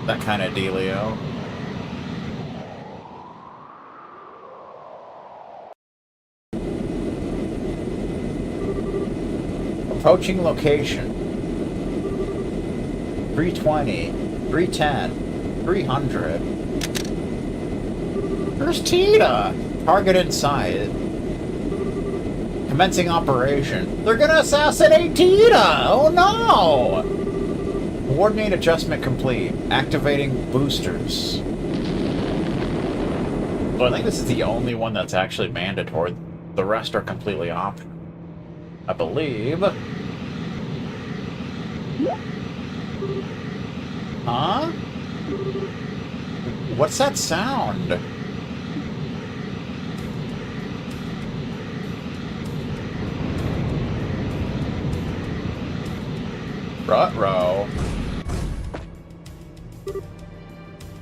That kind of dealio. Approaching location. 320, 310, 300. Where's Tina? Target in sight. Commencing operation. They're gonna assassinate Tina! Oh no! Coordinate adjustment complete. Activating boosters. So I think this is the only one that's actually mandatory. The rest are completely optional, I believe. Huh? What's that sound? Ruh-roh.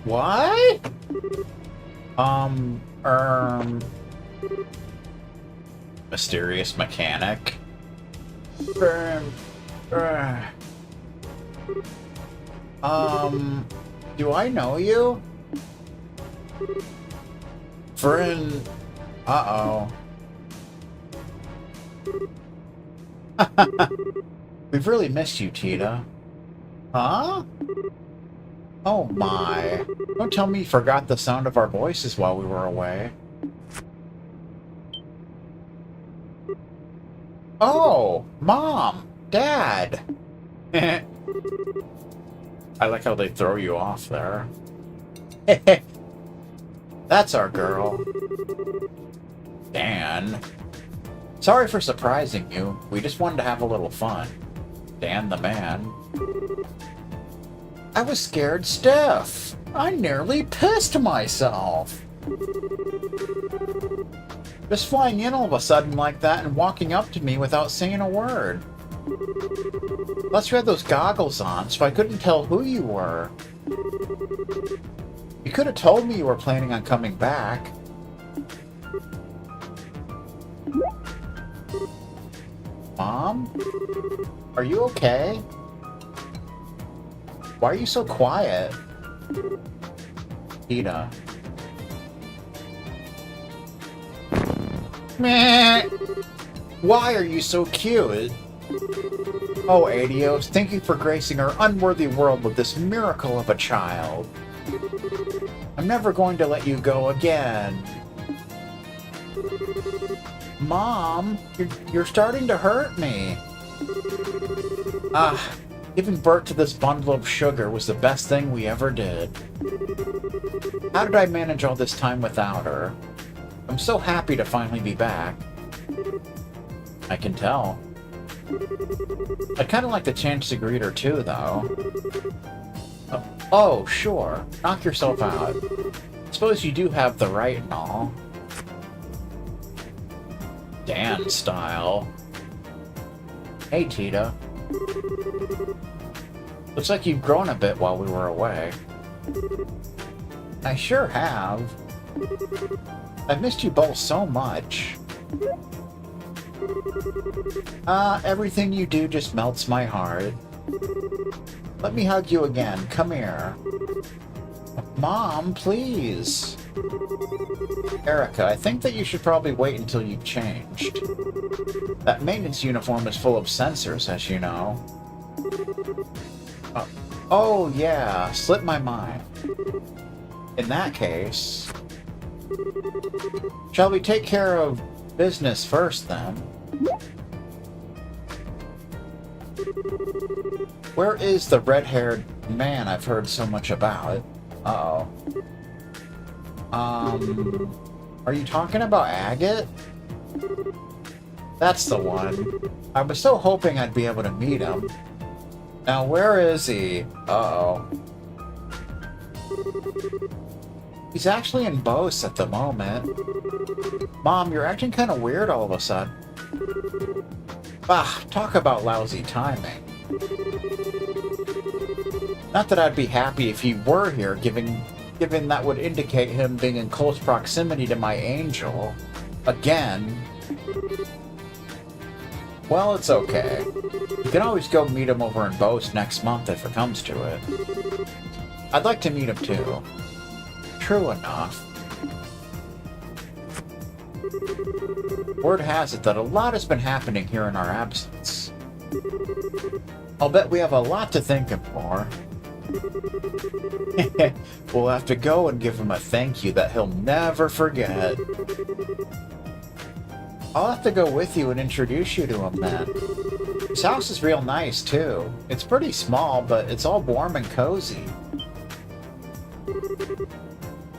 What? Mysterious mechanic. Do I know you? Friend. Uh-oh. We've really missed you, Tita. Huh? Oh my. Don't tell me you forgot the sound of our voices while we were away. Oh! Mom! Dad! I like how they throw you off there. That's our girl. Dan. Sorry for surprising you. We just wanted to have a little fun. Dan the man. I was scared stiff. I nearly pissed myself. Just flying in all of a sudden like that and walking up to me without saying a word. Plus you had those goggles on, so I couldn't tell who you were. You could have told me you were planning on coming back. Mom? Are you okay? Why are you so quiet? Tita. Meh. Why are you so cute? Oh, Adios, thank you for gracing our unworthy world with this miracle of a child. I'm never going to let you go again. Mom, you're starting to hurt me. Giving birth to this bundle of sugar was the best thing we ever did. How did I manage all this time without her? I'm so happy to finally be back. I can tell. I'd kind of like the chance to greet her too, though. Oh, sure. Knock yourself out. Suppose you do have the right and all. Dan style. Hey, Tita. Looks like you've grown a bit while we were away. I sure have. I've missed you both so much. Everything you do just melts my heart. Let me hug you again. Come here. Mom, please. Erica, I think that you should probably wait until you've changed. That maintenance uniform is full of sensors, as you know. Oh, yeah. Slipped my mind. In that case... Shall we take care of business first, then? Where is the red-haired man I've heard so much about? Uh-oh. Are you talking about Agate? That's the one. I was so hoping I'd be able to meet him. Now, where is he? Uh-oh. He's actually in Bose at the moment. Mom, you're acting kind of weird all of a sudden. Talk about lousy timing. Not that I'd be happy if he were here, given that would indicate him being in close proximity to my angel. Again. Well, it's okay. We can always go meet him over in Bose next month if it comes to it. I'd like to meet him too. True enough. Word has it that a lot has been happening here in our absence. I'll bet we have a lot to thank him for. We'll have to go and give him a thank you that he'll never forget. I'll have to go with you and introduce you to him then. His house is real nice too. It's pretty small, but it's all warm and cozy.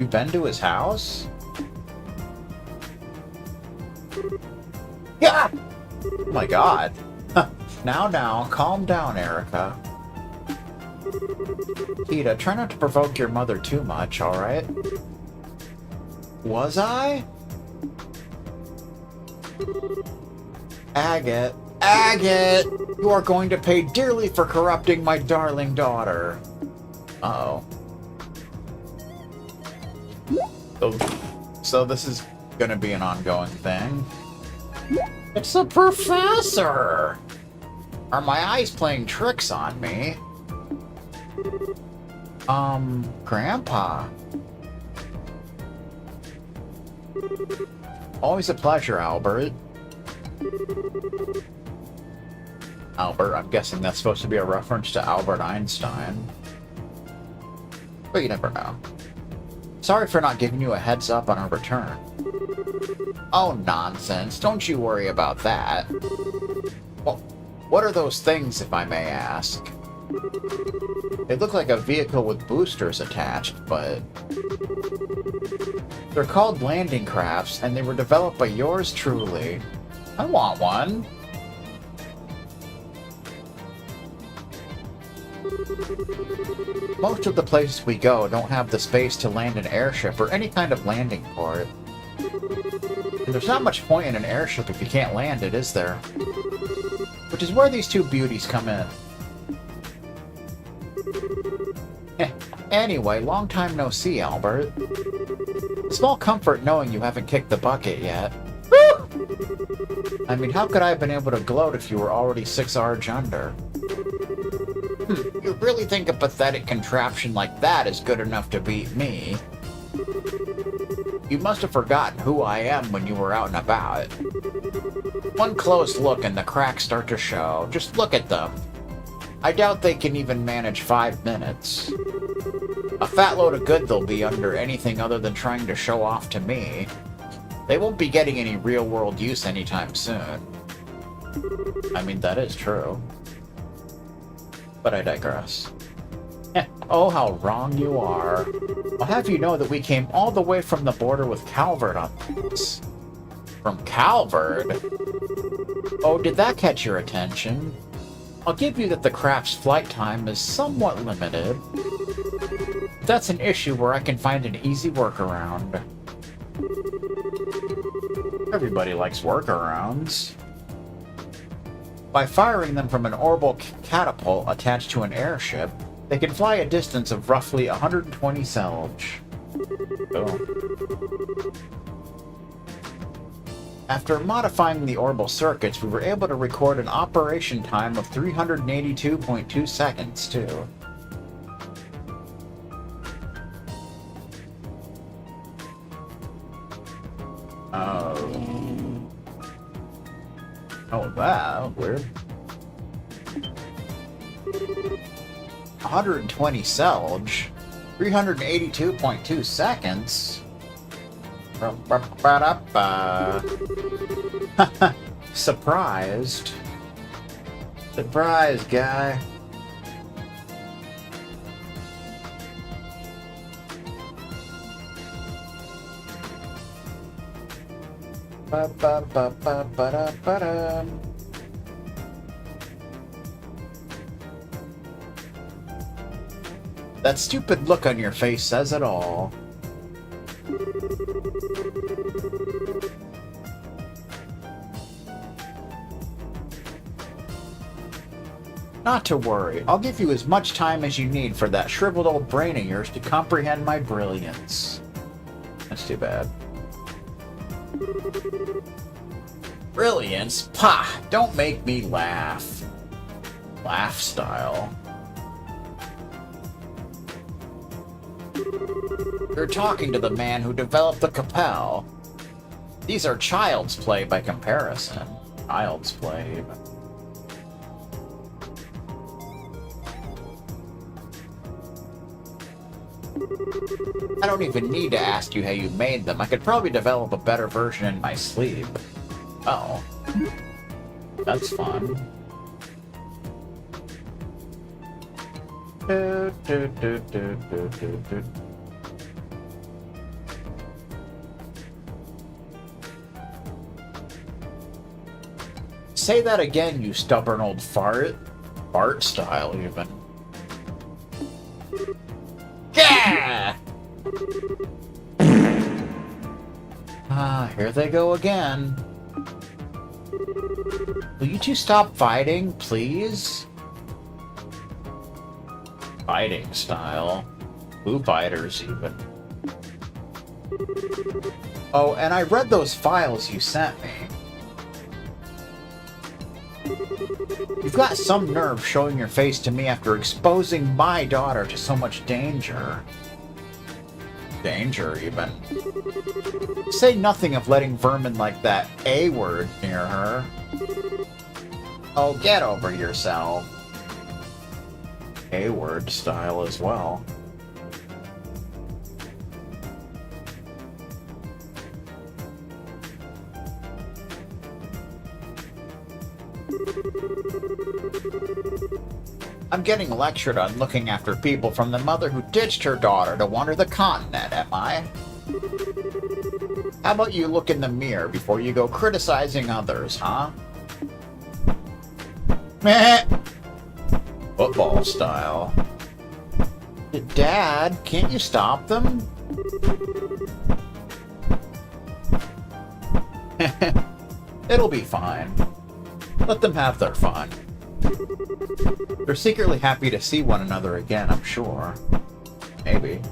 You been to his house? Yeah! Oh my god. Now, calm down, Erica. Tita, try not to provoke your mother too much, alright? Was I? Agate! Agate! You are going to pay dearly for corrupting my darling daughter. Uh-oh. So this is gonna be an ongoing thing. It's the professor! Are my eyes playing tricks on me? Grandpa. Always a pleasure, Albert. Albert, I'm guessing that's supposed to be a reference to Albert Einstein. But you never know. Sorry for not giving you a heads up on our return. Oh, nonsense. Don't you worry about that. Well, what are those things, if I may ask? They look like a vehicle with boosters attached, but... They're called landing crafts, and they were developed by yours truly. I want one. Most of the places we go don't have the space to land an airship or any kind of landing port. And there's not much point in an airship if you can't land it, is there? Which is where these two beauties come in. Anyway, long time no see, Albert. Small comfort knowing you haven't kicked the bucket yet. Woo! I mean, how could I have been able to gloat if you were already 6 Arg under? You really think a pathetic contraption like that is good enough to beat me? You must have forgotten who I am when you were out and about. One close look and the cracks start to show. Just look at them. I doubt they can even manage 5 minutes. A fat load of good they'll be under anything other than trying to show off to me. They won't be getting any real-world use anytime soon. I mean, that is true. But I digress. Oh, how wrong you are. I'll have you know that we came all the way from the border with Calvert on this. From Calvert? Oh, did that catch your attention? I'll give you that the craft's flight time is somewhat limited. That's an issue where I can find an easy workaround. Everybody likes workarounds. By firing them from an Orbal catapult attached to an airship, they can fly a distance of roughly 120 Selge. Oh. After modifying the Orbal circuits, we were able to record an operation time of 382.2 seconds, too. Oh, that weird. 120 Selge, 382.2 seconds. Surprised. Surprise, guy. That stupid look on your face says it all. Not to worry, I'll give you as much time as you need for that shriveled old brain of yours to comprehend my brilliance. That's too bad. Brilliance? Pah! Don't make me laugh. Laugh style. You're talking to the man who developed the Capel. These are child's play by comparison. Child's play. I don't even need to ask you how you made them. I could probably develop a better version in my sleep. Oh. That's fun. Say that again, you stubborn old fart. Fart style, even. Yeah! Ah, here they go again. Will you two stop fighting, please? Fighting style. Foo Fighters, even. Oh, and I read those files you sent me. You've got some nerve showing your face to me after exposing my daughter to so much danger. Danger, even. Say nothing of letting vermin like that A-word near her. Oh, get over yourself. A-word style as well. I'm getting lectured on looking after people from the mother who ditched her daughter to wander the continent, am I? How about you look in the mirror before you go criticizing others, huh? Meh! Football style. Dad, can't you stop them? It'll be fine. Let them have their fun. They're secretly happy to see one another again, I'm sure. Maybe.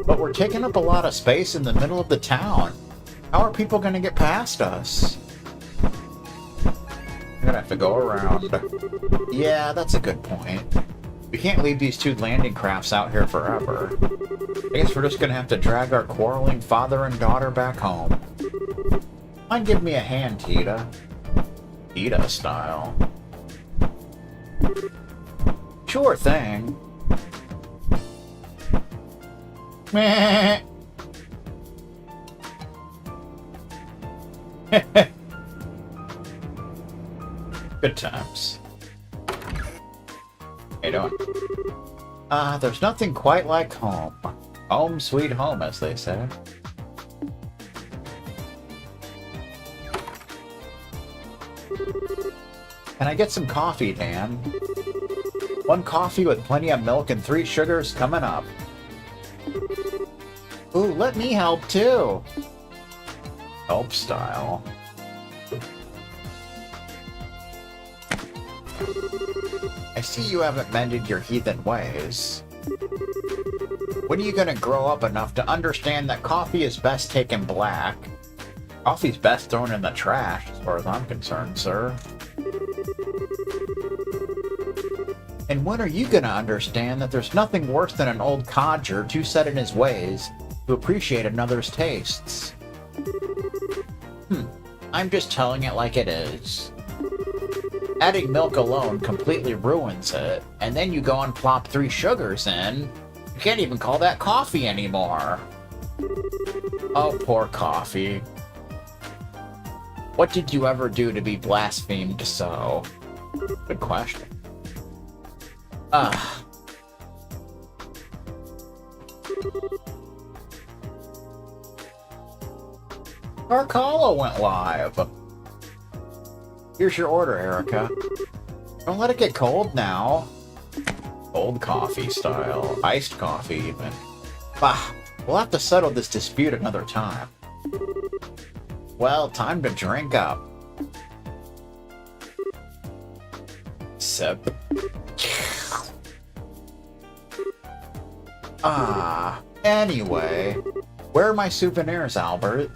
But we're taking up a lot of space in the middle of the town. How are people going to get past us? We're going to have to go around. Yeah, that's a good point. We can't leave these two landing crafts out here forever. I guess we're just gonna have to drag our quarreling father and daughter back home. Mind give me a hand, Tita. Tita style. Sure thing. Meh. Good times. How you doing? There's nothing quite like home. Home sweet home, as they say. Can I get some coffee, Dan? 1 coffee with plenty of milk and 3 sugars coming up. Ooh, let me help too. Help style. I see you haven't mended your heathen ways. When are you gonna grow up enough to understand that coffee is best taken black? Coffee's best thrown in the trash, as far as I'm concerned, sir. And when are you gonna understand that there's nothing worse than an old codger too set in his ways to appreciate another's tastes? I'm just telling it like it is. Adding milk alone completely ruins it, and then you go and plop 3 sugars in. You can't even call that coffee anymore. Oh, poor coffee. What did you ever do to be blasphemed so? Good question. Carcala went live. Here's your order, Erica. Don't let it get cold now. Cold coffee style. Iced coffee, even. Bah, we'll have to settle this dispute another time. Well, time to drink up. Sip. Anyway. Where are my souvenirs, Albert?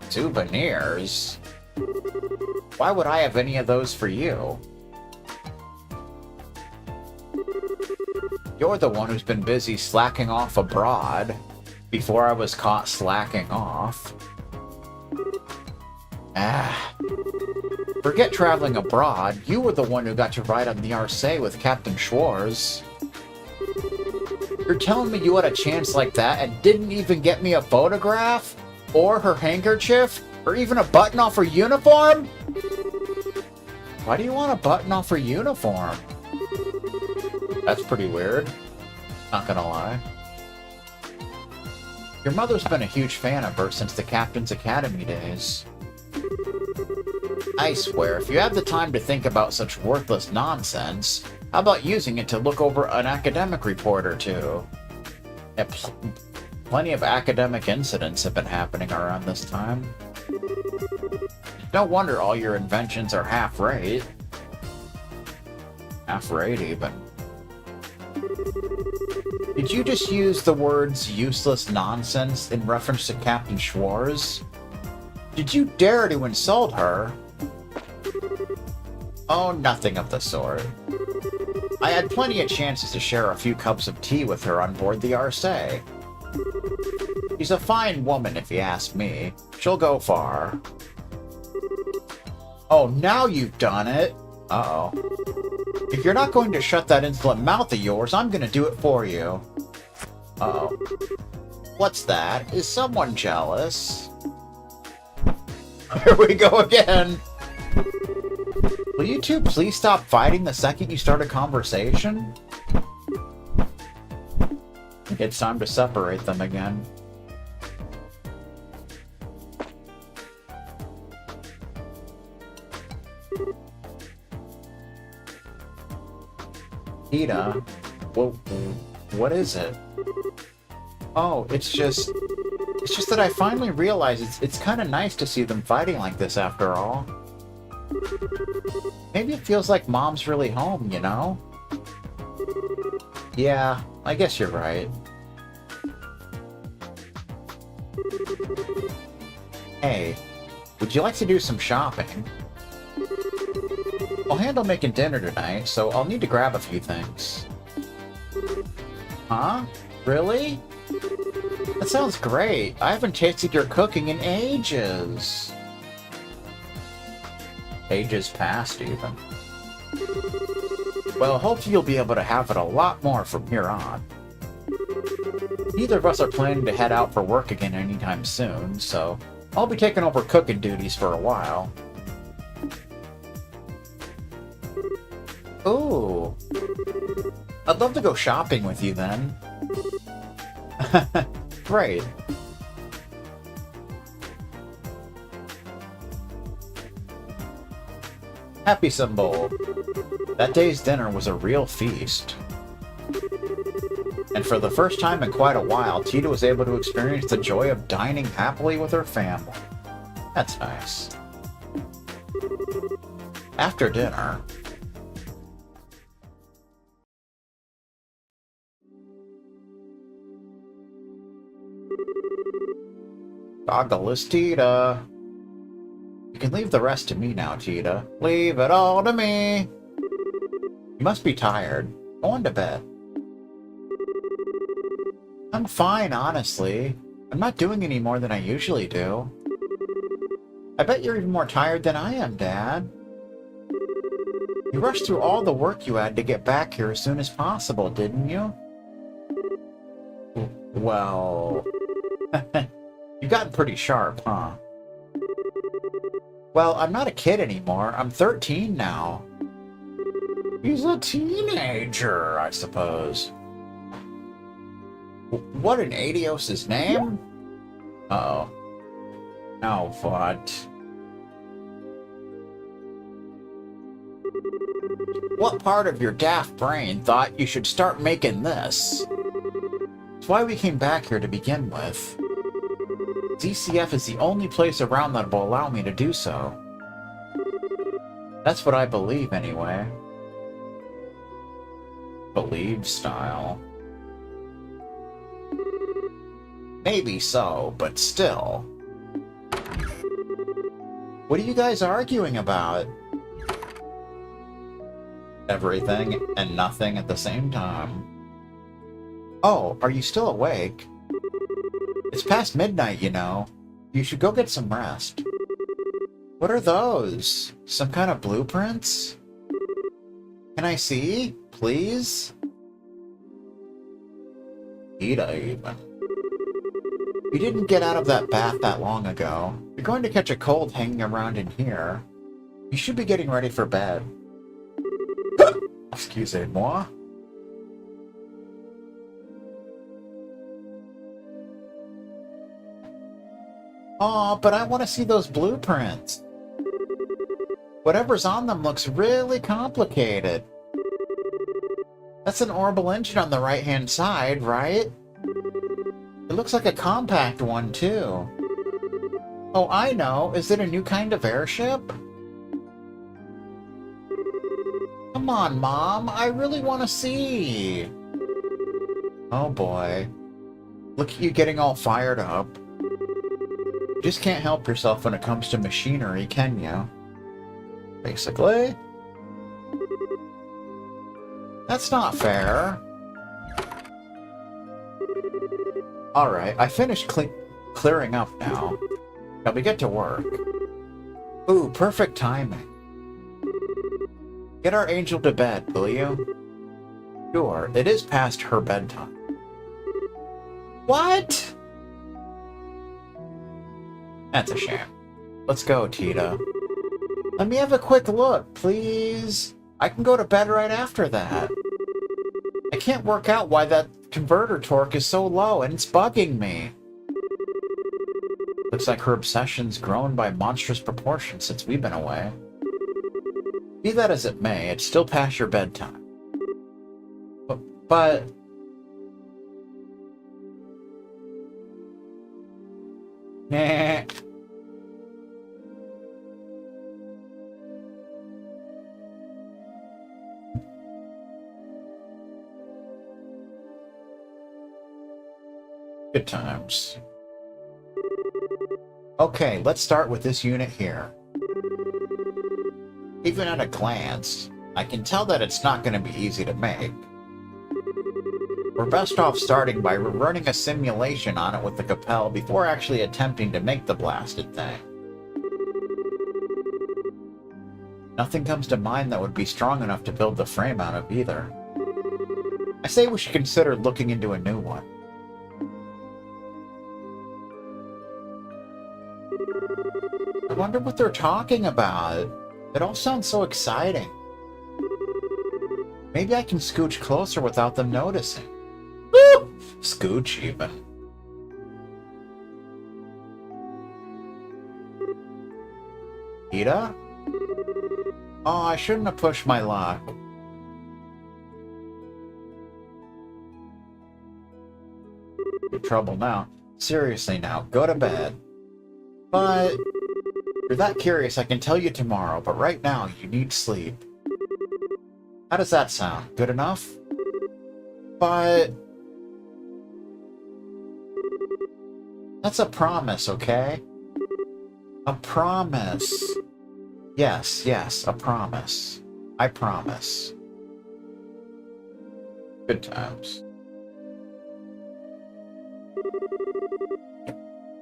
Souvenirs? Why would I have any of those for you? You're the one who's been busy slacking off abroad before I was caught slacking off. Ah. Forget traveling abroad. You were the one who got to ride on the Arce with Captain Schwarz. You're telling me you had a chance like that and didn't even get me a photograph? Or her handkerchief? Or even a button off her uniform? Why do you want a button off her uniform? That's pretty weird. Not gonna lie. Your mother's been a huge fan of her since the Captain's Academy days. I swear, if you have the time to think about such worthless nonsense, how about using it to look over an academic report or two? Yeah, plenty of academic incidents have been happening around this time. No wonder all your inventions are half-rate. Half-rate, even. Did you just use the words useless nonsense in reference to Captain Schwarz? Did you dare to insult her? Oh, nothing of the sort. I had plenty of chances to share a few cups of tea with her on board the Arce. She's a fine woman, if you ask me. She'll go far. Oh, now you've done it! Uh-oh. If you're not going to shut that insolent mouth of yours, I'm gonna do it for you. Uh-oh. What's that? Is someone jealous? Here we go again! Will you two please stop fighting the second you start a conversation? It's time to separate them again. Tita? Well, what is it? Oh, it's just that I finally realized it's kind of nice to see them fighting like this after all. Maybe it feels like Mom's really home, you know? Yeah, I guess you're right. Hey, would you like to do some shopping? I'll handle making dinner tonight, so I'll need to grab a few things. Huh? Really? That sounds great. I haven't tasted your cooking in ages. Ages past, even. Well, hopefully you'll be able to have it a lot more from here on. Neither of us are planning to head out for work again anytime soon, so I'll be taking over cooking duties for a while. Ooh. I'd love to go shopping with you then. Great. Happy symbol. That day's dinner was a real feast. And for the first time in quite a while, Tita was able to experience the joy of dining happily with her family. That's nice. After dinner... Doggless Tita. You can leave the rest to me now, Tita. Leave it all to me. You must be tired. Go on to bed. I'm fine, honestly. I'm not doing any more than I usually do. I bet you're even more tired than I am, Dad. You rushed through all the work you had to get back here as soon as possible, didn't you? Well... You've gotten pretty sharp, huh? Well, I'm not a kid anymore. I'm 13 now. He's a teenager, I suppose. What in Adios' name? Uh-oh. Now what? What part of your daft brain thought you should start making this? It's why we came back here to begin with. ZCF is the only place around that will allow me to do so. That's what I believe, anyway. Believe style. Maybe so, but still. What are you guys arguing about? Everything and nothing at the same time. Oh, are you still awake? It's past midnight, you know. You should go get some rest. What are those? Some kind of blueprints? Can I see? Please? Ida, even. You didn't get out of that bath that long ago. You're going to catch a cold hanging around in here. You should be getting ready for bed. Excusez-moi. Aw, but I want to see those blueprints. Whatever's on them looks really complicated. That's an Orbal engine on the right-hand side, right? It looks like a compact one, too. Oh, I know. Is it a new kind of airship? Come on, Mom. I really want to see. Oh, boy. Look at you getting all fired up. You just can't help yourself when it comes to machinery, can you? Basically. That's not fair. Alright, I finished clearing up now. Shall we get to work? Ooh, perfect timing. Get our angel to bed, will you? Sure, it is past her bedtime. What? That's a shame. Let's go, Tita. Let me have a quick look, please. I can go to bed right after that. I can't work out why that converter torque is so low, and it's bugging me. Looks like her obsession's grown by monstrous proportions since we've been away. Be that as it may, it's still past your bedtime. But... Nah. Good times. Okay, let's start with this unit here. Even at a glance, I can tell that it's not going to be easy to make. We're best off starting by running a simulation on it with the Capel before actually attempting to make the blasted thing. Nothing comes to mind that would be strong enough to build the frame out of either. I say we should consider looking into a new one. I wonder what they're talking about. It all sounds so exciting. Maybe I can scooch closer without them noticing. Woo! Scooch, even. Ida? Oh, I shouldn't have pushed my luck. You're in trouble now. Seriously now, go to bed. But... if you're that curious, I can tell you tomorrow, but right now, you need sleep. How does that sound? Good enough? But... that's a promise, okay? A promise. Yes, yes, a promise. I promise. Good times.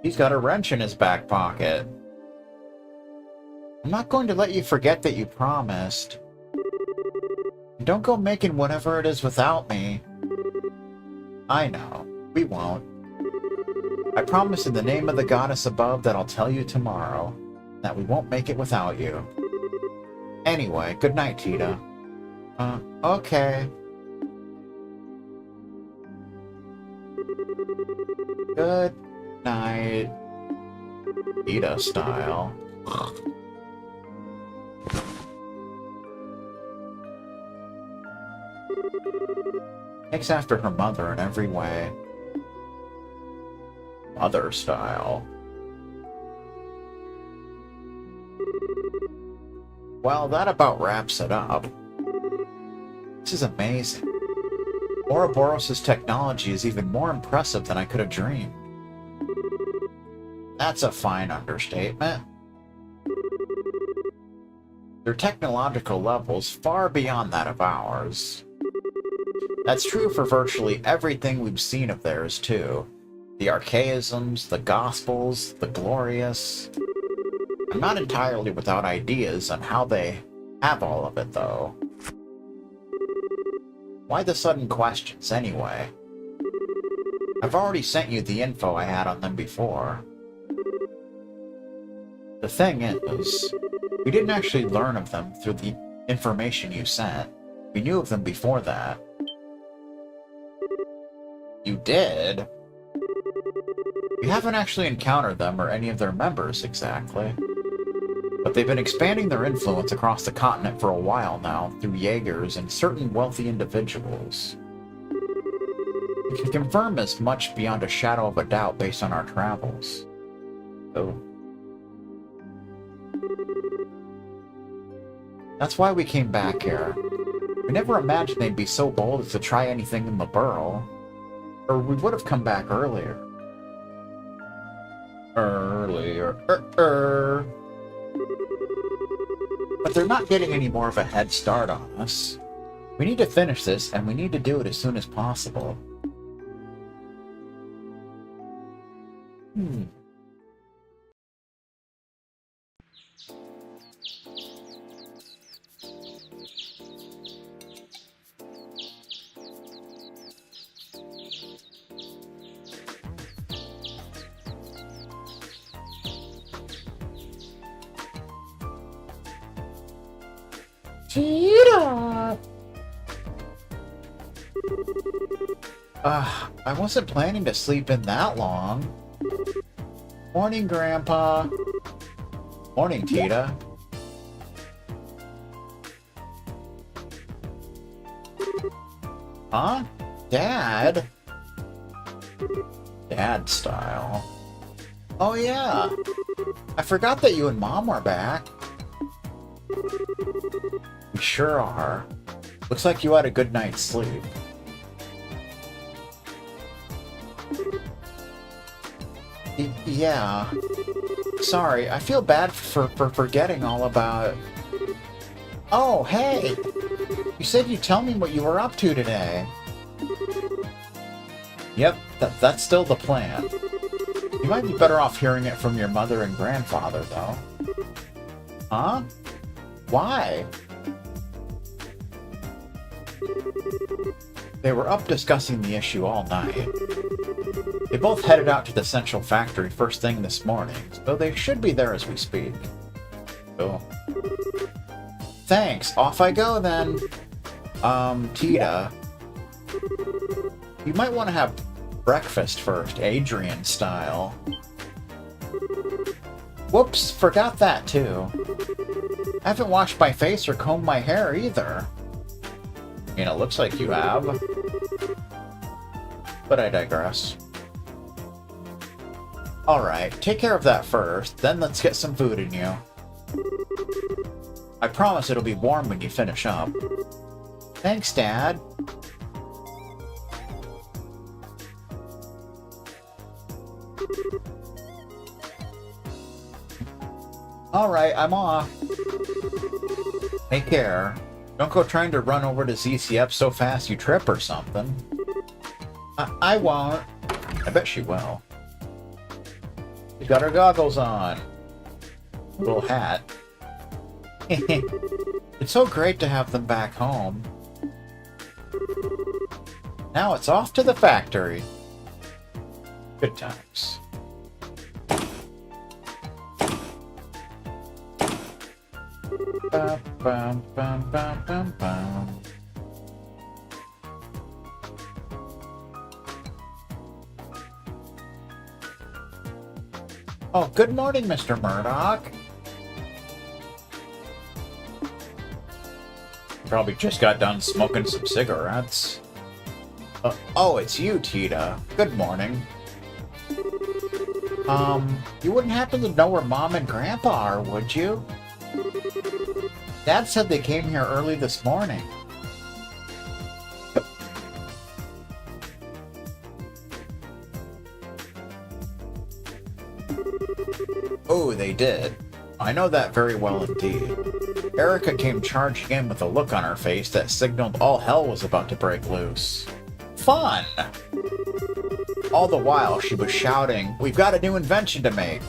He's got a wrench in his back pocket. I'm not going to let you forget that you promised. Don't go making whatever it is without me. I know. We won't. I promise in the name of the goddess above that I'll tell you tomorrow. That we won't make it without you. Anyway, good night, Tita. Okay. Good night. Tita style. Takes after her mother in every way. Mother style. Well, that about wraps it up. This is amazing. Ouroboros' technology is even more impressive than I could have dreamed. That's a fine understatement. Their technological level's far beyond that of ours. That's true for virtually everything we've seen of theirs, too. The archaisms, the gospels, the glorious. I'm not entirely without ideas on how they have all of it, though. Why the sudden questions, anyway? I've already sent you the info I had on them before. The thing is, we didn't actually learn of them through the information you sent. We knew of them before that. You did? We haven't actually encountered them or any of their members, exactly. But they've been expanding their influence across the continent for a while now, through Jaegers and certain wealthy individuals. We can confirm as much beyond a shadow of a doubt based on our travels. So... that's why we came back here. We never imagined they'd be so bold as to try anything in the Burrow. Or we would have come back earlier. But they're not getting any more of a head start on us. We need to finish this, and we need to do it as soon as possible. I wasn't planning to sleep in that long. Morning, Grandpa. Morning, Tita. Huh? Dad? Dad style. Oh yeah. I forgot that you and Mom are back. We sure are. Looks like you had a good night's sleep. Yeah. Sorry, I feel bad for forgetting all about... Oh, hey! You said you'd tell me what you were up to today. Yep, that's still the plan. You might be better off hearing it from your mother and grandfather, though. Huh? Why? They were up discussing the issue all night. They both headed out to the central factory first thing this morning, so they should be there as we speak. Cool. Thanks, off I go then. Tita. You might want to have breakfast first, Adrian style. Whoops, forgot that too. I haven't washed my face or combed my hair either. I mean, it looks like you have. But I digress. Alright, take care of that first, then let's get some food in you. I promise it'll be warm when you finish up. Thanks, Dad. Alright, I'm off. Take care. Don't go trying to run over to ZCF so fast you trip or something. I won't. I bet she will. She's got her goggles on. Little hat. It's so great to have them back home. Now it's off to the factory. Good times. Bum, bum, bum, bum, bum, bum. Oh, good morning, Mr. Murdoch. Probably just got done smoking some cigarettes. Oh, it's you, Tita. Good morning. You wouldn't happen to know where Mom and Grandpa are, would you? Dad said they came here early this morning. Oh, they did. I know that very well indeed. Erica came charging in with a look on her face that signaled all hell was about to break loose. Fun! All the while, she was shouting, "We've got a new invention to make,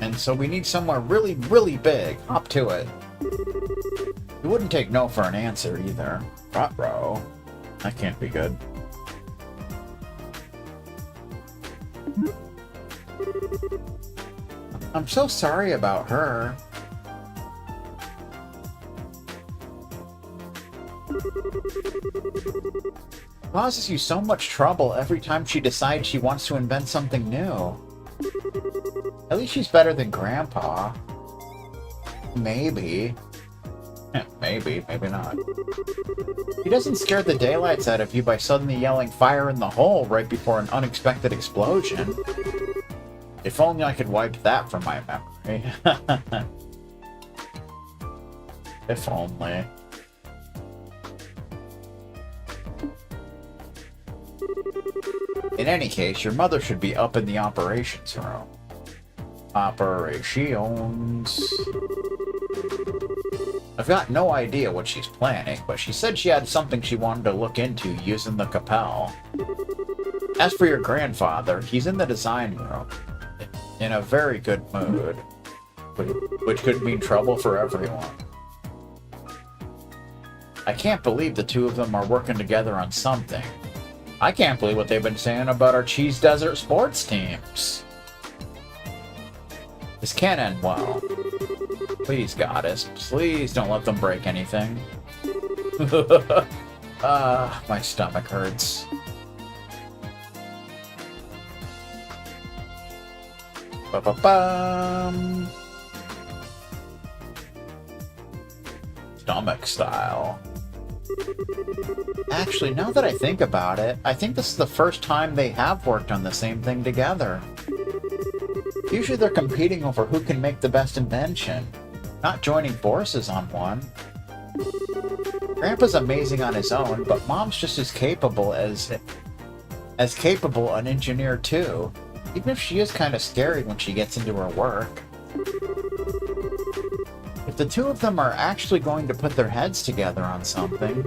and so we need somewhere really, really big. Hop to it." He wouldn't take no for an answer, either. Ruh-roh. That can't be good. I'm so sorry about her. Causes you so much trouble every time she decides she wants to invent something new. At least she's better than Grandpa. Maybe. Maybe not. He doesn't scare the daylights out of you by suddenly yelling "fire in the hole" right before an unexpected explosion. If only I could wipe that from my memory. If only. In any case, your mother should be up in the operations room. Operations. I've got no idea what she's planning, but she said she had something she wanted to look into using the Capel. As for your grandfather, he's in the design room, in a very good mood, which could mean trouble for everyone. I can't believe the two of them are working together on something. I can't believe what they've been saying about our Cheese Desert sports teams. This can't end well. Please, Goddess, please don't let them break anything. My stomach hurts. Ba-ba-bum. Stomach style. Actually, now that I think about it, I think this is the first time they have worked on the same thing together. Usually they're competing over who can make the best invention, not joining forces on one. Grandpa's amazing on his own, but Mom's just as capable an engineer too, even if she is kind of scary when she gets into her work. If the two of them are actually going to put their heads together on something,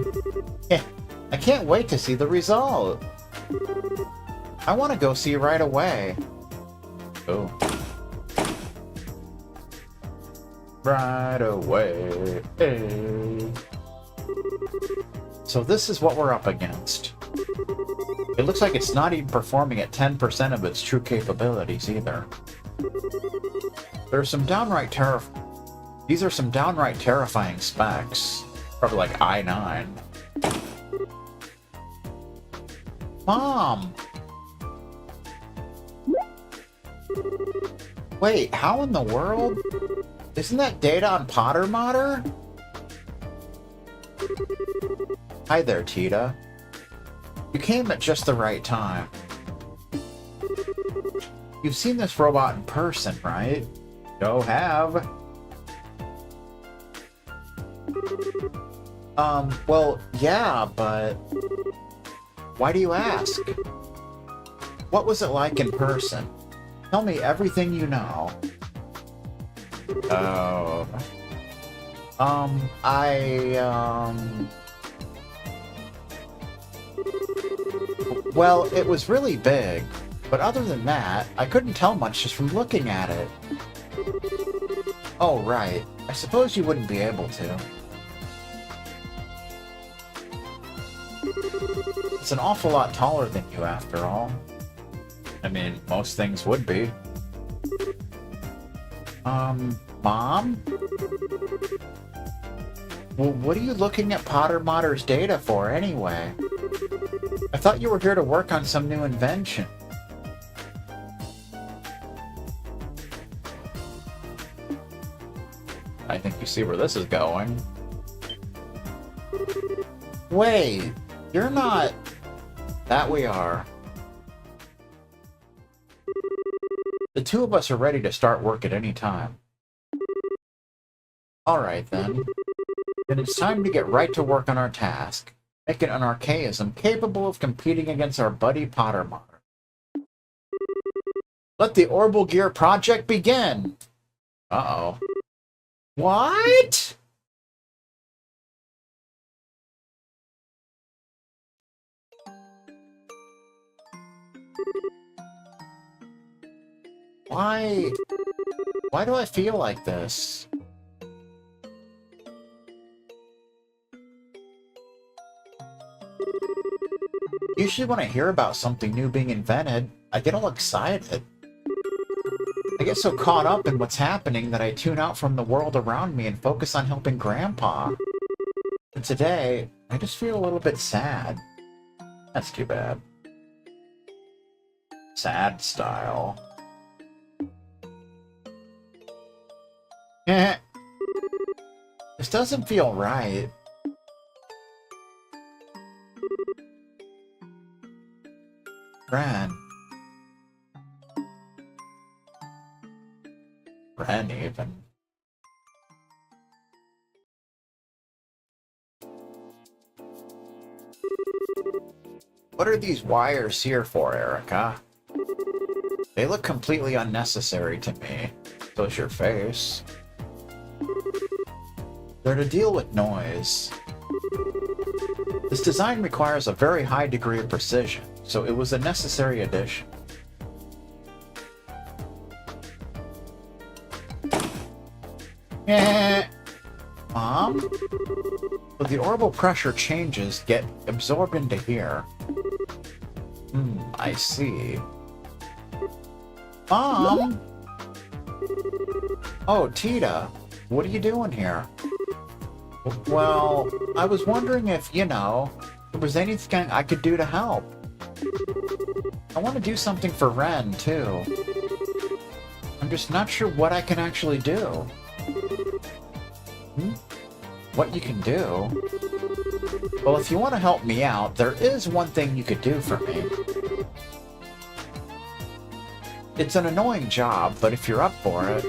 I can't wait to see the result. I want to go see right away. Oh. Right away. Hey. So this is what we're up against. It looks like it's not even performing at 10% of its true capabilities either. These are some downright terrifying specs. Probably like I-9. Mom! Wait, how in the world? Isn't that data on Potter Modder? Hi there, Tita. You came at just the right time. You've seen this robot in person, right? Yo have. Well, yeah, but... Why do you ask? What was it like in person? Tell me everything you know. Well, it was really big, but other than that, I couldn't tell much just from looking at it. Oh, right. I suppose you wouldn't be able to. It's an awful lot taller than you, after all. I mean, most things would be. Mom? Well, what are you looking at Potter Modder's data for, anyway? I thought you were here to work on some new invention. I think you see where this is going. Wait, you're not... That we are. The two of us are ready to start work at any time. Alright then. Then it's time to get right to work on our task. Make it an archaism capable of competing against our buddy Potter Modder. Let the Orbal Gear project begin! Uh-oh. What? Why? Why do I feel like this? Usually when I hear about something new being invented, I get all excited. I get so caught up in what's happening that I tune out from the world around me and focus on helping Grandpa. And today, I just feel a little bit sad. That's too bad. Sad style. Eh. This doesn't feel right. Ren. Ren, even. What are these wires here for, Erica? They look completely unnecessary to me. So's your face. They're to deal with noise. This design requires a very high degree of precision, so it was a necessary addition. Mom? So the orbital pressure changes get absorbed into here. I see. Mom? Oh, Tita, what are you doing here? Well, I was wondering if, you know, there was anything I could do to help. I want to do something for Ren, too. I'm just not sure what I can actually do. What you can do? Well, if you want to help me out, there is one thing you could do for me. It's an annoying job, but if you're up for it...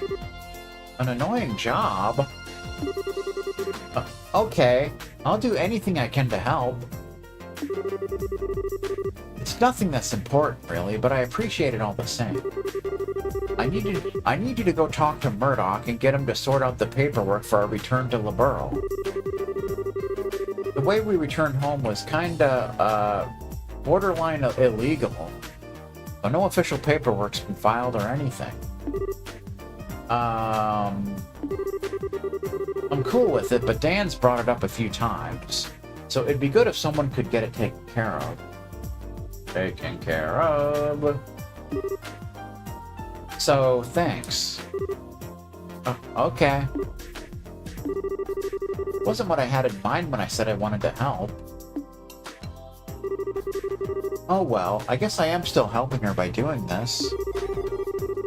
An annoying job? Okay, I'll do anything I can to help. It's nothing that's important, really, but I appreciate it all the same. I need you to go talk to Murdoch and get him to sort out the paperwork for our return to Liberl. The way we returned home was kinda, borderline illegal. So no official paperwork's been filed or anything. I'm cool with it, but Dan's brought it up a few times. So it'd be good if someone could get it taken care of. Taken care of. So, thanks. Okay. Wasn't what I had in mind when I said I wanted to help. Oh well, I guess I am still helping her by doing this.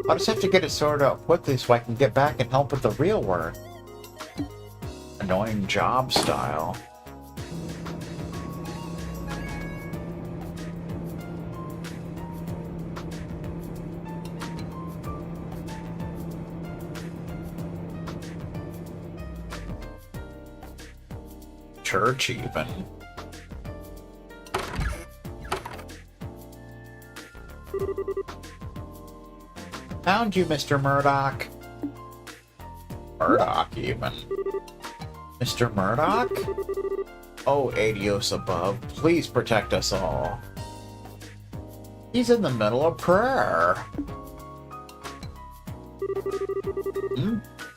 I'll just have to get it sorted out quickly so I can get back and help with the real work. Annoying job style. Church, even. Found you, Mr. Murdoch. Murdoch, even. Mr. Murdoch? Oh, Adios above, please protect us all. He's in the middle of prayer.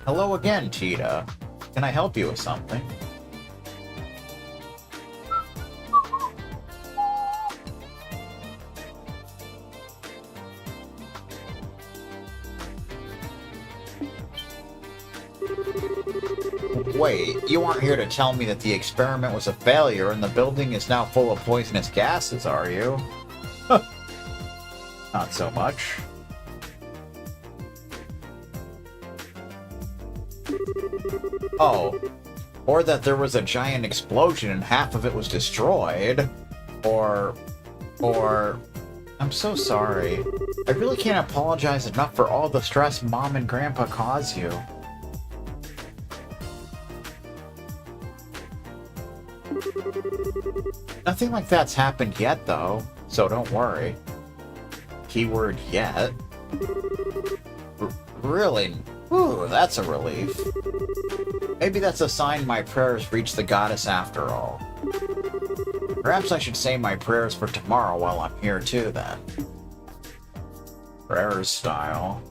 Hello again, Tita. Can I help you with something? Wait, you aren't here to tell me that the experiment was a failure and the building is now full of poisonous gases, are you? Not so much. Oh, or that there was a giant explosion and half of it was destroyed. Or... I'm so sorry. I really can't apologize enough for all the stress Mom and Grandpa caused you. Nothing like that's happened yet, though, so don't worry. Keyword yet. Really? Ooh, that's a relief. Maybe that's a sign my prayers reached the goddess after all. Perhaps I should say my prayers for tomorrow while I'm here too, then. Rare's style.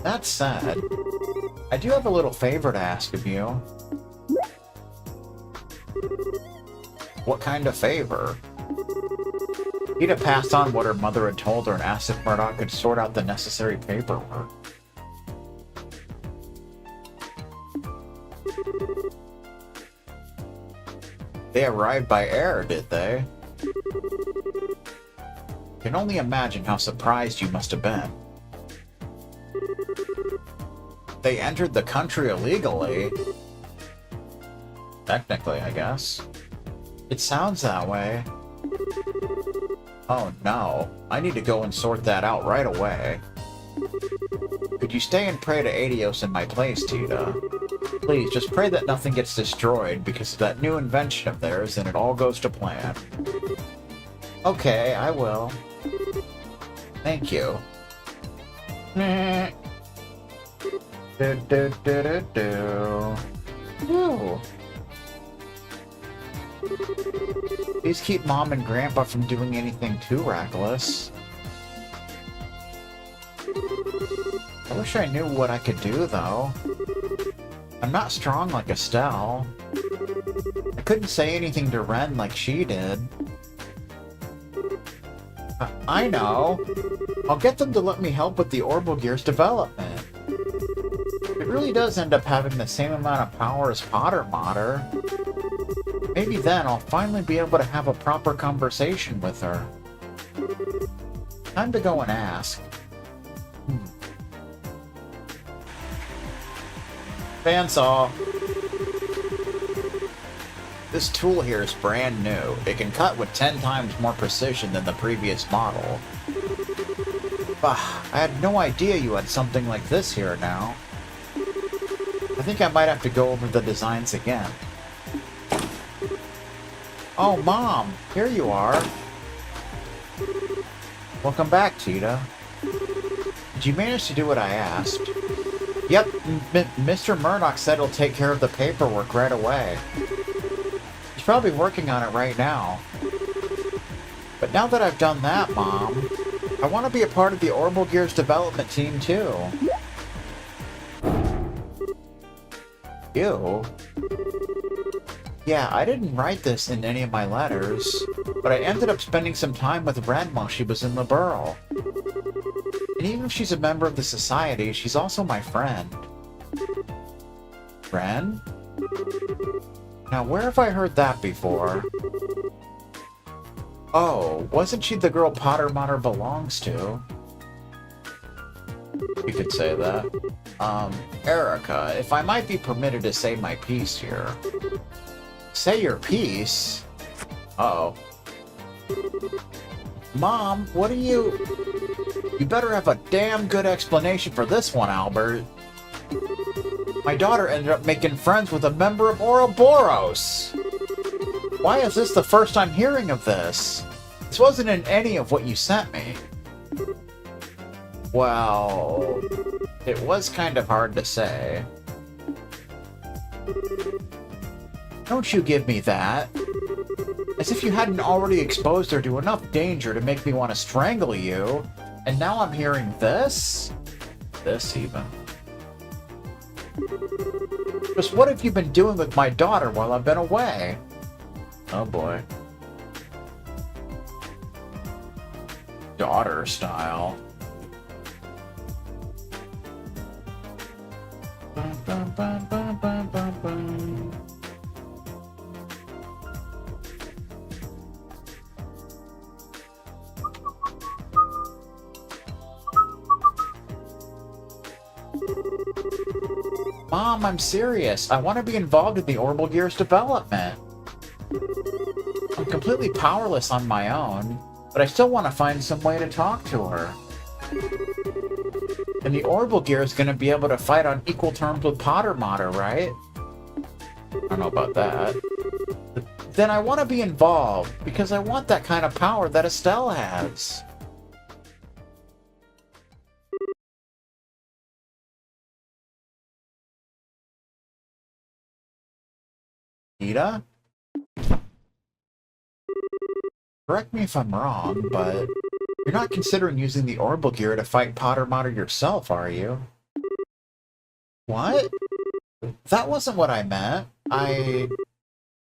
That said, I do have a little favor to ask of you. What kind of favor? Ida passed on what her mother had told her and asked if Murdoch could sort out the necessary paperwork. They arrived by air, did they? Can only imagine how surprised you must have been. They entered the country illegally. Technically, I guess. It sounds that way. Oh no, I need to go and sort that out right away. Could you stay and pray to Adios in my place, Tita? Please, just pray that nothing gets destroyed because of that new invention of theirs and it all goes to plan. Okay, I will. Thank you. Ooh. Please keep Mom and Grandpa from doing anything too reckless. I wish I knew what I could do, though. I'm not strong like Estelle. I couldn't say anything to Ren like she did. I know. I'll get them to let me help with the Orbal Gear's development. It really does end up having the same amount of power as Potter Mater. Maybe then I'll finally be able to have a proper conversation with her. Time to go and ask. Bandsaw. This tool here is brand new. It can cut with 10 times more precision than the previous model. Bah, I had no idea you had something like this here now. I think I might have to go over the designs again. Oh, Mom! Here you are! Welcome back, Tita. Did you manage to do what I asked? Yep, Mr. Murdoch said he'll take care of the paperwork right away. He's probably working on it right now. But now that I've done that, Mom, I want to be a part of the Orbal Gear's development team, too. Ew. Yeah, I didn't write this in any of my letters, but I ended up spending some time with Ren while she was in the Burl. And even if she's a member of the society, she's also my friend. Ren? Now, where have I heard that before? Oh, wasn't she the girl Potter Mater belongs to? You could say that. Erica, if I might be permitted to say my piece here. Say your piece? Uh-oh. Mom, what are you... You better have a damn good explanation for this one, Albert. My daughter ended up making friends with a member of Ouroboros. Why is this the first I'm hearing of this? This wasn't in any of what you sent me. Well, it was kind of hard to say. Don't you give me that. As if you hadn't already exposed her to enough danger to make me want to strangle you. And now I'm hearing this? This even. Just what have you been doing with my daughter while I've been away? Oh boy. Daughter style. Bum, bum, bum, bum, bum, bum, bum. Mom, I'm serious. I want to be involved in the Orbal Gear's development. I'm completely powerless on my own, but I still want to find some way to talk to her. And the Orbal Gear is going to be able to fight on equal terms with Potter Mater, right? I don't know about that. Then I want to be involved, because I want that kind of power that Estelle has. Nita? Correct me if I'm wrong, but you're not considering using the Orbal gear to fight Potter Mater yourself, are you? What? That wasn't what I meant. I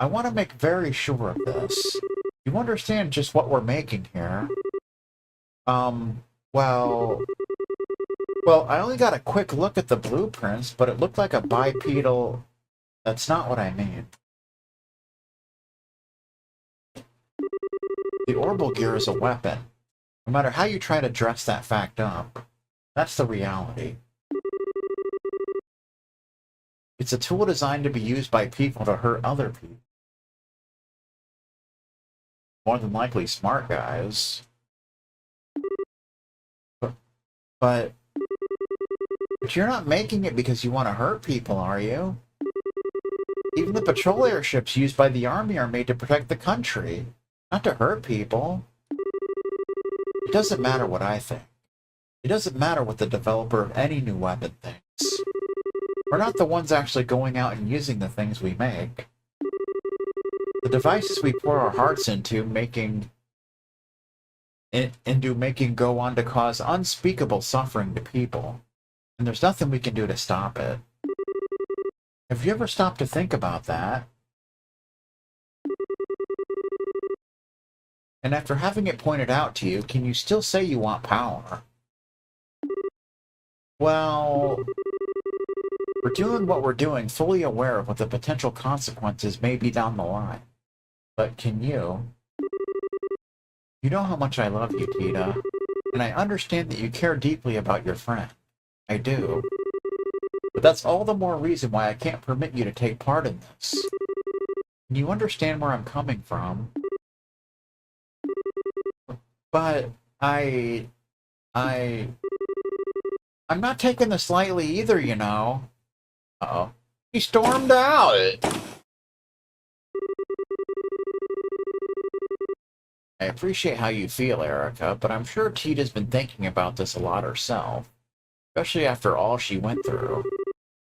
want to make very sure of this. You understand just what we're making here. Well... Well, I only got a quick look at the blueprints, but it looked like a bipedal... That's not what I mean. The Orbal gear is a weapon. No matter how you try to dress that fact up, that's the reality. It's a tool designed to be used by people to hurt other people. More than likely smart guys. But you're not making it because you want to hurt people, are you? Even the patrol airships used by the army are made to protect the country, not to hurt people. It doesn't matter what I think. It doesn't matter what the developer of any new weapon thinks. We're not the ones actually going out and using the things we make. The devices we pour our hearts into making go on to cause unspeakable suffering to people. And there's nothing we can do to stop it. Have you ever stopped to think about that? And after having it pointed out to you, can you still say you want power? Well, we're doing what we're doing, fully aware of what the potential consequences may be down the line. But can you? You know how much I love you, Tita, and I understand that you care deeply about your friend. I do. But that's all the more reason why I can't permit you to take part in this. Can you understand where I'm coming from? But I'm not taking this lightly either, you know. Uh-oh. He stormed out! I appreciate how you feel, Erica, but I'm sure Tita's been thinking about this a lot herself. Especially after all she went through.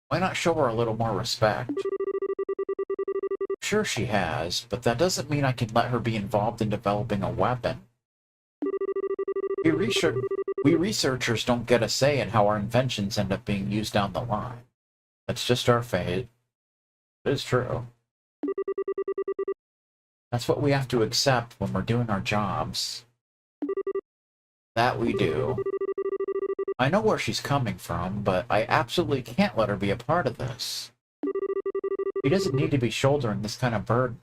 Why not show her a little more respect? Sure she has, but that doesn't mean I can let her be involved in developing a weapon. We researchers don't get a say in how our inventions end up being used down the line. That's just our fate. It is true. That's what we have to accept when we're doing our jobs. That we do. I know where she's coming from, but I absolutely can't let her be a part of this. She doesn't need to be shouldering this kind of burden.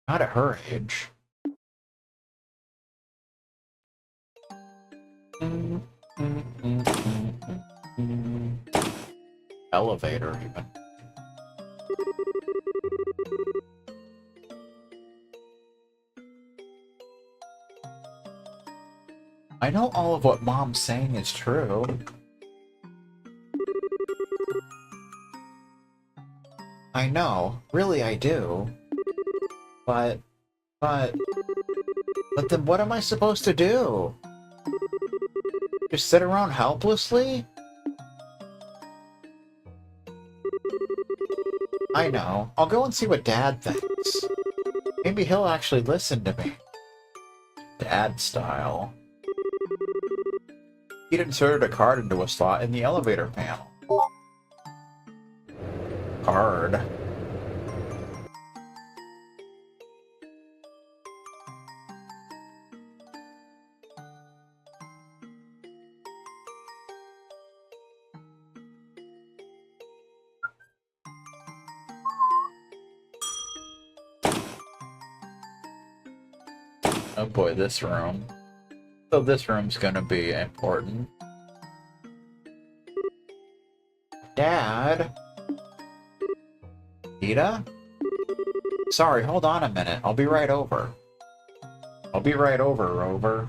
Not at her age. Elevator, even. I know all of what Mom's saying is true. I know, really I do. But then what am I supposed to do? Just sit around helplessly? I know. I'll go and see what Dad thinks. Maybe he'll actually listen to me. Dad style. He'd inserted a card into a slot in the elevator panel. Card. Oh boy, this room. So this room's gonna be important. Dad? Tita? Sorry, hold on a minute. I'll be right over. I'll be right over, Rover.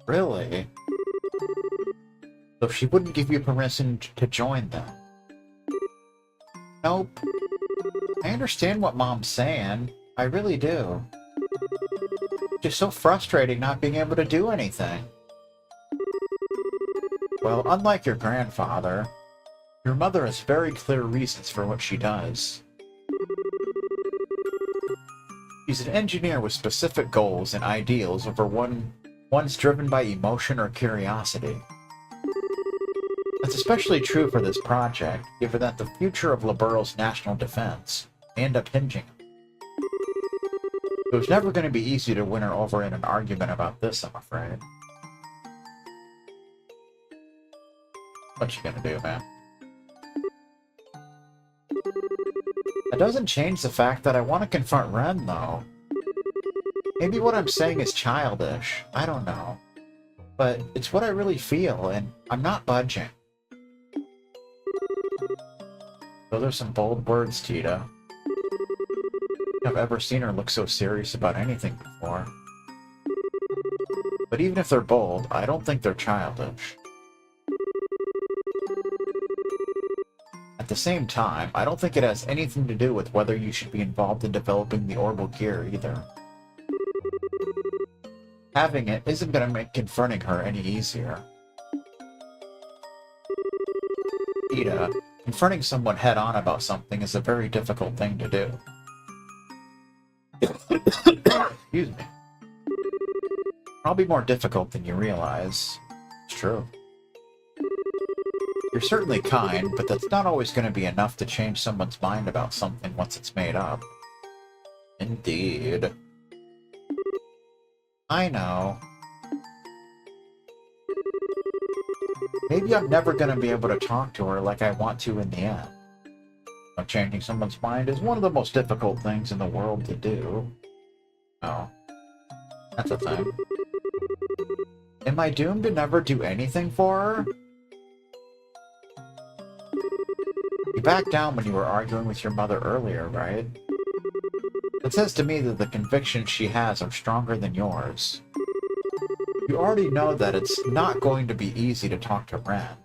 Really? So she wouldn't give you permission to join them? Nope. I understand what Mom's saying. I really do. It's just so frustrating not being able to do anything. Well, unlike your grandfather, Your mother has very clear reasons for what she does. She's an engineer with specific goals and ideals over ones driven by emotion or curiosity. That's especially true for this project, given that the future of Liberal's national defense may end up hinging. It was never going to be easy to win her over in an argument about this, I'm afraid. What you gonna do, man? That doesn't change the fact that I want to confront Ren, though. Maybe what I'm saying is childish. I don't know. But it's what I really feel, and I'm not budging. Those are some bold words, Tita. I've ever seen her look so serious about anything before. But even if they're bold, I don't think they're childish. At the same time, I don't think it has anything to do with whether you should be involved in developing the Orbal gear either. Having it isn't going to make confronting her any easier. Tita, confronting someone head-on about something is a very difficult thing to do. Excuse me. Probably more difficult than you realize. It's true. You're certainly kind, but that's not always going to be enough to change someone's mind about something once it's made up. Indeed. I know. Maybe I'm never going to be able to talk to her like I want to in the end. But changing someone's mind is one of the most difficult things in the world to do. Oh. That's a thing. Am I doomed to never do anything for her? You backed down when you were arguing with your mother earlier, right? It says to me that the convictions she has are stronger than yours. You already know that it's not going to be easy to talk to Ren.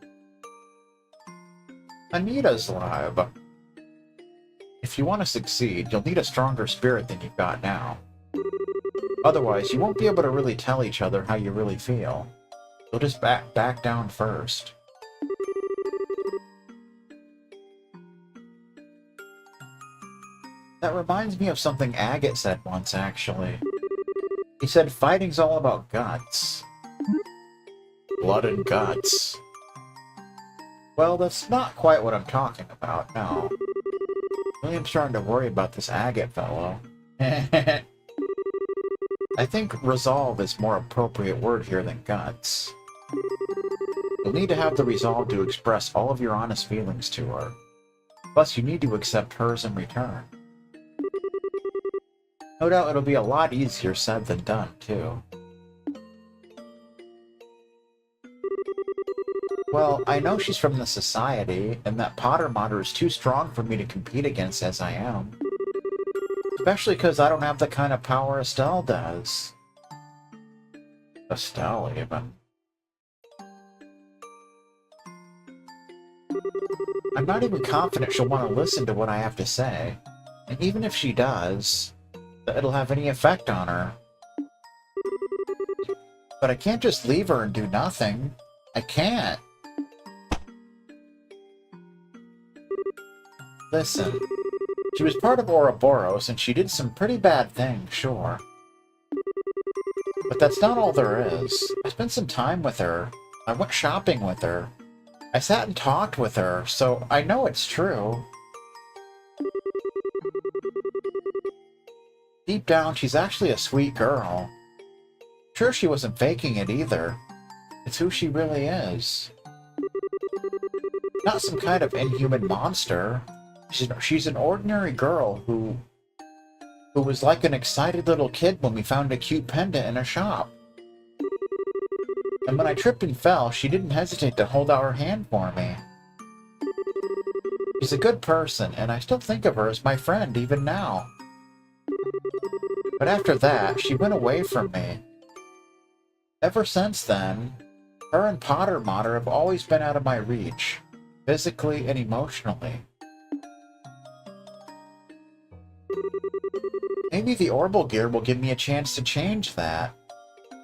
Anita's lab. If you want to succeed, you'll need a stronger spirit than you've got now. Otherwise, you won't be able to really tell each other how you really feel. You'll just back down first. That reminds me of something Agate said once, actually. He said fighting's all about guts. Blood and guts. Well, that's not quite what I'm talking about, no. William's starting to worry about this Agate fellow. I think resolve is more appropriate word here than guts. You'll need to have the resolve to express all of your honest feelings to her. Plus, you need to accept hers in return. No doubt it'll be a lot easier said than done, too. Well, I know she's from the Society, and that Potter Modder is too strong for me to compete against as I am. Especially because I don't have the kind of power Estelle does. Estelle, even. I'm not even confident she'll want to listen to what I have to say. And even if she does, that it'll have any effect on her. But I can't just leave her and do nothing. I can't. Listen, she was part of Ouroboros, and she did some pretty bad things, sure. But that's not all there is. I spent some time with her. I went shopping with her. I sat and talked with her, so I know it's true. Deep down, she's actually a sweet girl. Sure, she wasn't faking it either. It's who she really is. Not some kind of inhuman monster. She's an ordinary girl who was like an excited little kid when we found a cute pendant in a shop. And when I tripped and fell, she didn't hesitate to hold out her hand for me. She's a good person, and I still think of her as my friend even now. But after that, she went away from me. Ever since then, her and Potter Modder have always been out of my reach, physically and emotionally. Maybe the Orbal gear will give me a chance to change that.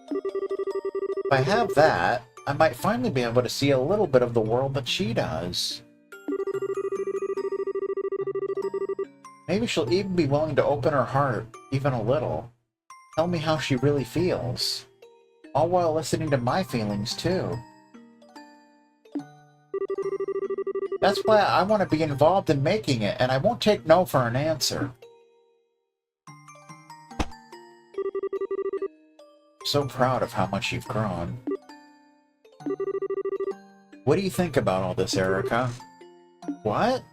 If I have that, I might finally be able to see a little bit of the world that she does. Maybe she'll even be willing to open her heart, even a little. Tell me how she really feels. All while listening to my feelings, too. That's why I want to be involved in making it, and I won't take no for an answer. So proud of how much you've grown. What do you think about all this, Erica? What?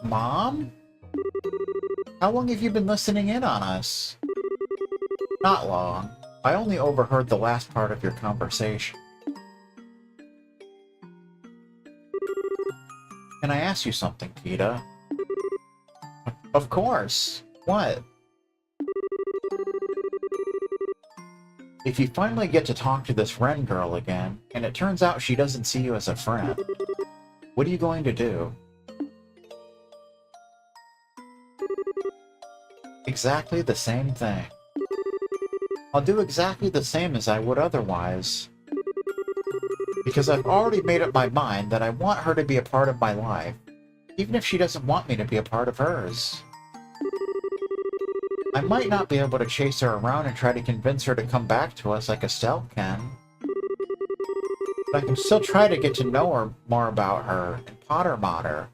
Mom? How long have you been listening in on us? Not long. I only overheard the last part of your conversation. Can I ask you something, Tita? Of course. What? If you finally get to talk to this Ren girl again, and it turns out she doesn't see you as a friend, what are you going to do? Exactly the same thing. I'll do exactly the same as I would otherwise. Because I've already made up my mind that I want her to be a part of my life, even if she doesn't want me to be a part of hers. I might not be able to chase her around and try to convince her to come back to us like Estelle can. But I can still try to get to know her more about her and Potter Mater.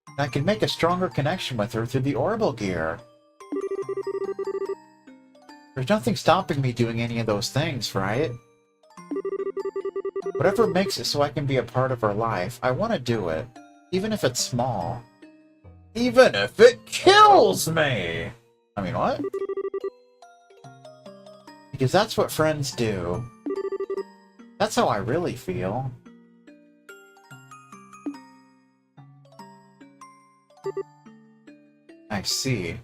And I can make a stronger connection with her through the Orbal gear. There's nothing stopping me doing any of those things, right? Whatever makes it so I can be a part of her life, I want to do it. Even if it's small. Even if it kills me! I mean, what? Because that's what friends do. That's how I really feel. I see.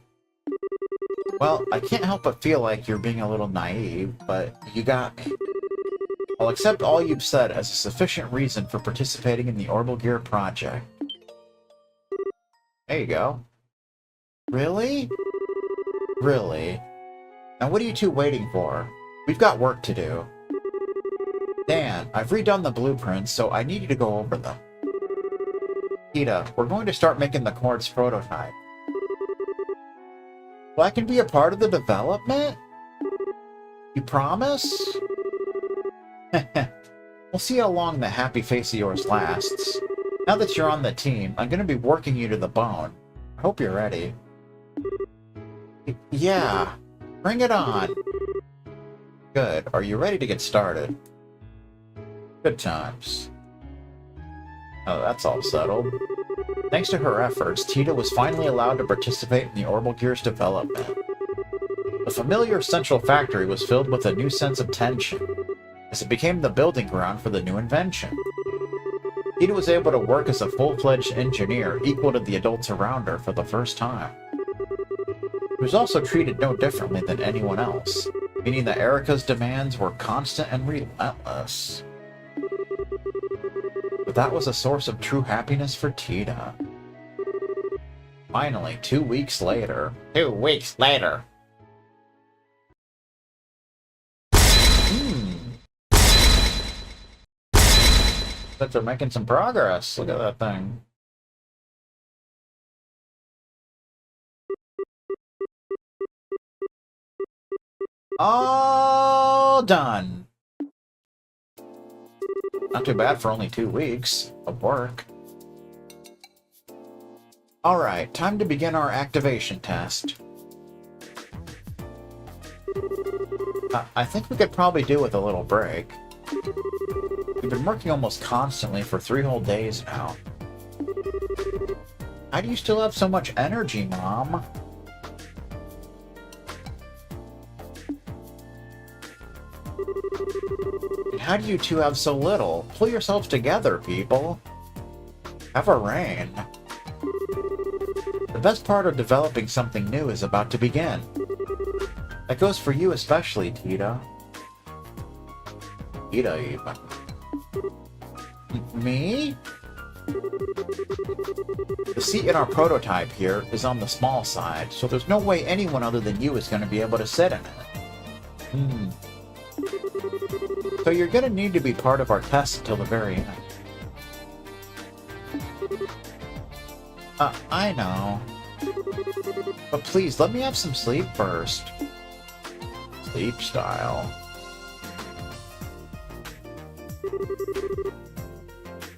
Well, I can't help but feel like you're being a little naive, but you got me. I'll accept all you've said as a sufficient reason for participating in the Orbal Gear project. There you go. Really? Really? Now what are you two waiting for? We've got work to do. Dan, I've redone the blueprints, so I need you to go over them. Tita, we're going to start making the quartz prototype. Well, I can be a part of the development? You promise? We'll see how long the happy face of yours lasts. Now that you're on the team, I'm going to be working you to the bone. I hope you're ready. Yeah, bring it on. Good. Are you ready to get started? Good times. Oh, that's all settled. Thanks to her efforts, Tita was finally allowed to participate in the Orbal Gear's development. The familiar central factory was filled with a new sense of tension, as it became the building ground for the new invention. Tita was able to work as a full-fledged engineer equal to the adults around her for the first time. She was also treated no differently than anyone else, meaning that Erica's demands were constant and relentless. But that was a source of true happiness for Tita. Finally, 2 weeks later... 2 weeks later! But they're making some progress. Look at that thing. All done. Not too bad for only 2 weeks of work. Alright, time to begin our activation test. I think we could probably do with a little break. We've been working almost constantly for 3 whole days now. How do you still have so much energy, Mom? And how do you two have so little? Pull yourselves together, people. Have a reign. The best part of developing something new is about to begin. That goes for you especially, Tita. Tita, even. Me? The seat in our prototype here is on the small side, so there's no way anyone other than you is going to be able to sit in it. So you're going to need to be part of our test until the very end. I know. But please, let me have some sleep first. Sleep style.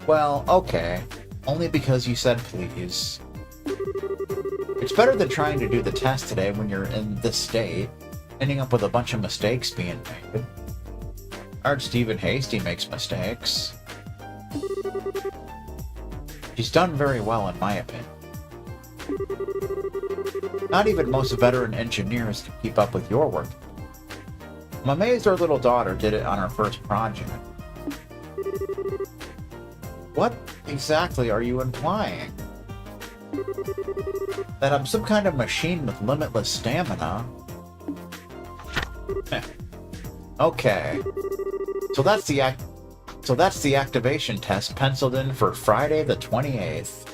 Well, okay. Only because you said please. It's better than trying to do the test today when you're in this state, ending up with a bunch of mistakes being made. Stephen Hasty makes mistakes. She's done very well, in my opinion. Not even most veteran engineers can keep up with your work. I'm amazed our little daughter did it on her first project. What exactly are you implying? That I'm some kind of machine with limitless stamina? Okay. So that's the activation test penciled in for Friday the 28th.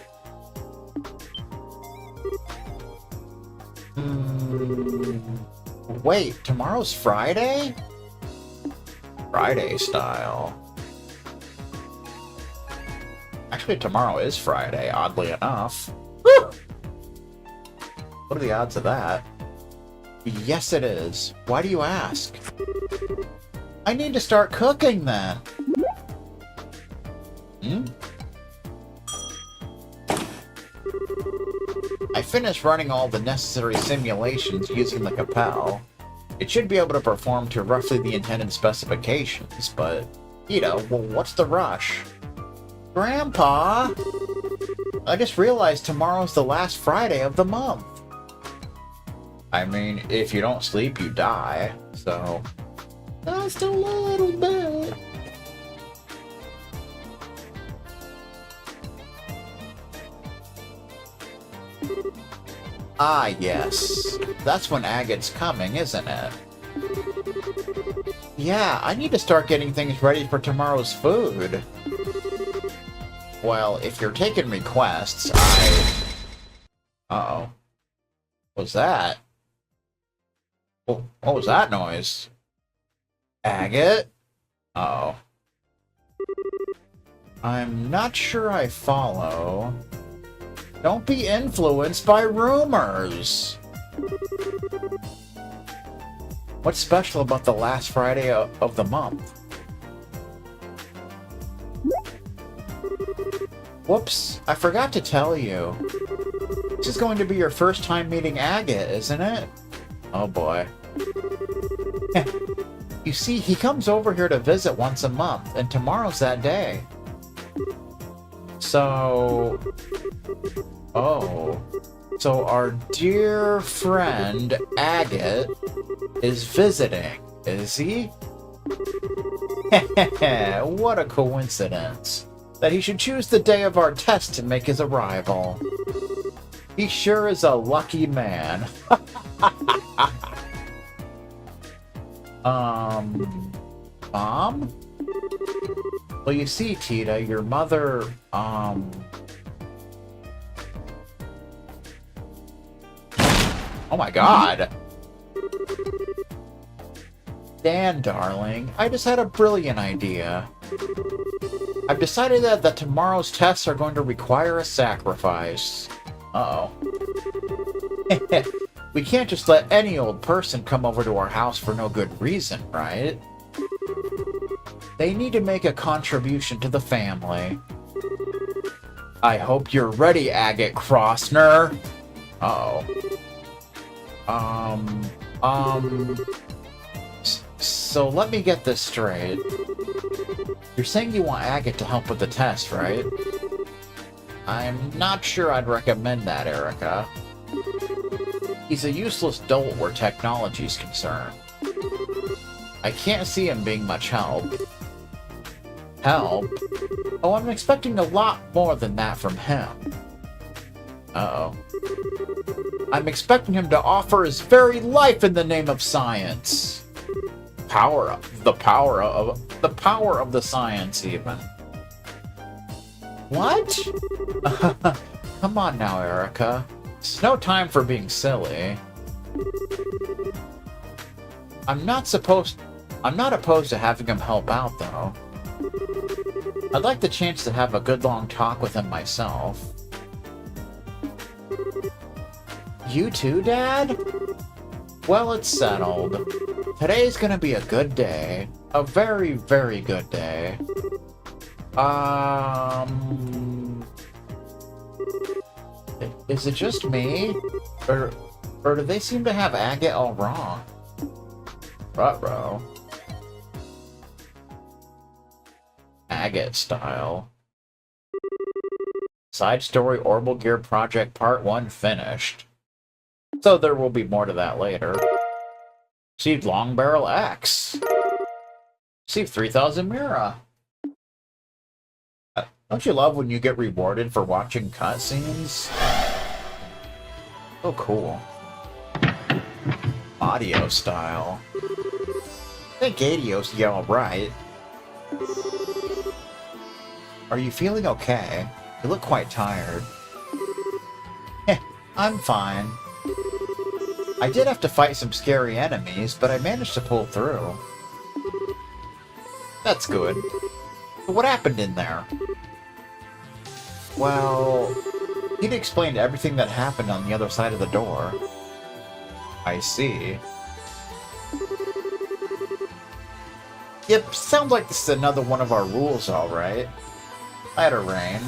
Wait, tomorrow's Friday? Friday style. Actually, tomorrow is Friday, oddly enough. Woo! What are the odds of that? Yes, it is. Why do you ask? I need to start cooking then. I finished running all the necessary simulations using the Capel. It should be able to perform to roughly the intended specifications, but, you know, well, what's the rush? Grandpa! I just realized tomorrow's the last Friday of the month. I mean, if you don't sleep, you die, so... Just a little bit. Ah, yes. That's when Agate's coming, isn't it? Yeah, I need to start getting things ready for tomorrow's food. Well, if you're taking requests, Uh-oh. What was that? What was that noise? Agate? Uh-oh. I'm not sure I follow. Don't be influenced by rumors. What's special about the last Friday of the month? Whoops, I forgot to tell you. This is going to be your first time meeting Agate, isn't it? Oh boy. You see, he comes over here to visit once a month, and tomorrow's that day. So... Oh. So our dear friend Agate is visiting, is he? What a coincidence. That he should choose the day of our test to make his arrival. He sure is a lucky man. Mom? Well, you see, Tita, your mother, Oh my god! Dan, darling, I just had a brilliant idea. I've decided that tomorrow's tests are going to require a sacrifice. Uh-oh. We can't just let any old person come over to our house for no good reason, right? They need to make a contribution to the family. I hope you're ready, Agate Crossner. Uh-oh. So let me get this straight. You're saying you want Agate to help with the test, right? I'm not sure I'd recommend that, Erica. He's a useless dolt where technology's concerned. I can't see him being much help. Help? Oh, I'm expecting a lot more than that from him. Uh-oh. I'm expecting him to offer his very life in the name of science. The power of the science, even. What? Come on now, Erica. It's no time for being silly. I'm not opposed to having him help out, though. I'd like the chance to have a good long talk with him myself. You too, Dad? Well, it's settled. Today's gonna be a good day. A very, very good day. Is it just me? Or do they seem to have Agate all wrong? Ruh-roh. Agate style. Side story Orbal Gear Project Part 1 finished. So there will be more to that later. Received Long Barrel X. Received 3,000 Mira. Don't you love when you get rewarded for watching cutscenes? Oh, cool. Audio style. I think Adios, yeah, alright. Are you feeling okay? You look quite tired. Heh, I'm fine. I did have to fight some scary enemies, but I managed to pull through. That's good. But what happened in there? Well, he'd explained everything that happened on the other side of the door. I see. Yep, sounds like this is another one of our rules, alright. I had a rain,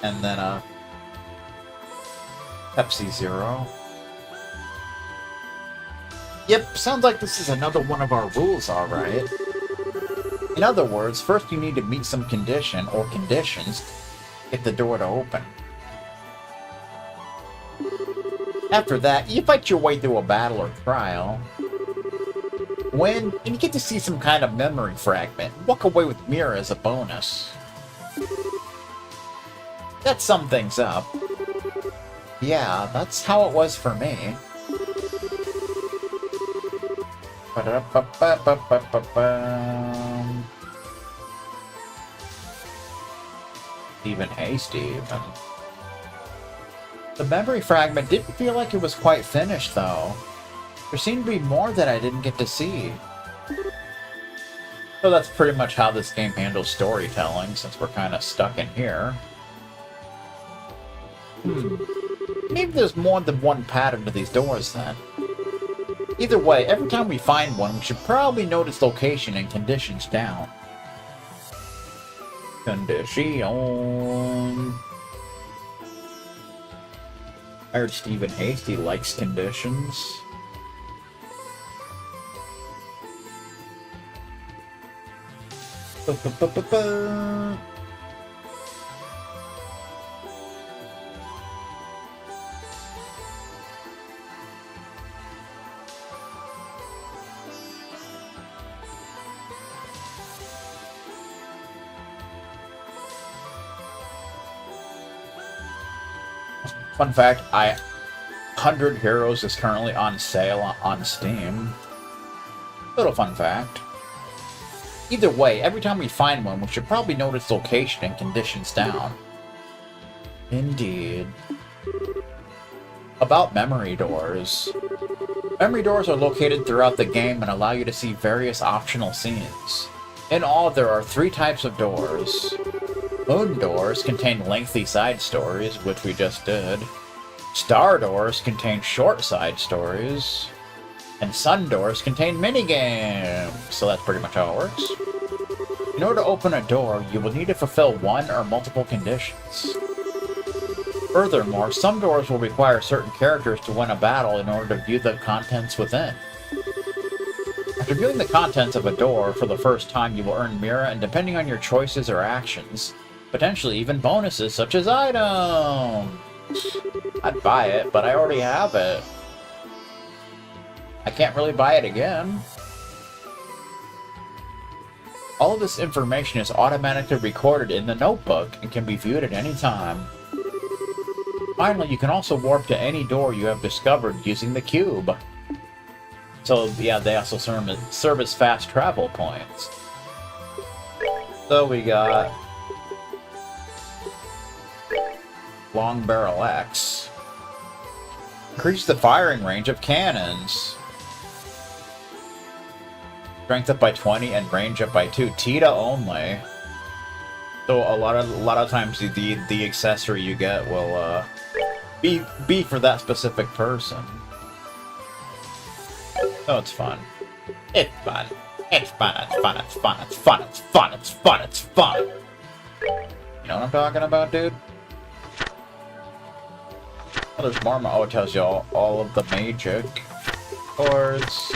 and then a Pepsi Zero. Yep, sounds like this is another one of our rules, alright. In other words, first you need to meet some condition, or conditions, to get the door to open. After that, you fight your way through a battle or trial. Win, and you get to see some kind of memory fragment. Walk away with Mira as a bonus. That sums things up. Yeah, that's how it was for me. Even hasty, even. The memory fragment didn't feel like it was quite finished, though. There seemed to be more that I didn't get to see. So that's pretty much how this game handles storytelling, since we're kind of stuck in here. Maybe there's more than one pattern to these doors, then. Either way, every time we find one, we should probably note its location and conditions down. Condition. I heard Stephen Hasty likes conditions. Fun fact, 100 Heroes is currently on sale on Steam. Little fun fact. Either way, every time we find one, we should probably note its location and conditions down. Indeed. About memory doors. Memory doors are located throughout the game and allow you to see various optional scenes. In all, there are 3 types of doors. Moon doors contain lengthy side stories, which we just did. Star doors contain short side stories. And sun doors contain minigames. So that's pretty much how it works. In order to open a door, you will need to fulfill one or multiple conditions. Furthermore, some doors will require certain characters to win a battle in order to view the contents within. After viewing the contents of a door for the first time, you will earn Mira, and depending on your choices or actions, potentially even bonuses such as items. I'd buy it, but I already have it. I can't really buy it again. All of this information is automatically recorded in the notebook and can be viewed at any time. Finally, you can also warp to any door you have discovered using the cube. So yeah, they also serve as fast travel points. So we got Long Barrel X. Increase the firing range of cannons. Strength up by 20 and range up by 2. Tita only. So a lot of times the accessory you get will be for that specific person. So it's fun. It's fun. It's fun. It's fun. It's fun. It's fun. It's fun. It's fun. It's fun. You know what I'm talking about, dude? Oh, there's more. Oh, it tells you all of the magic chords.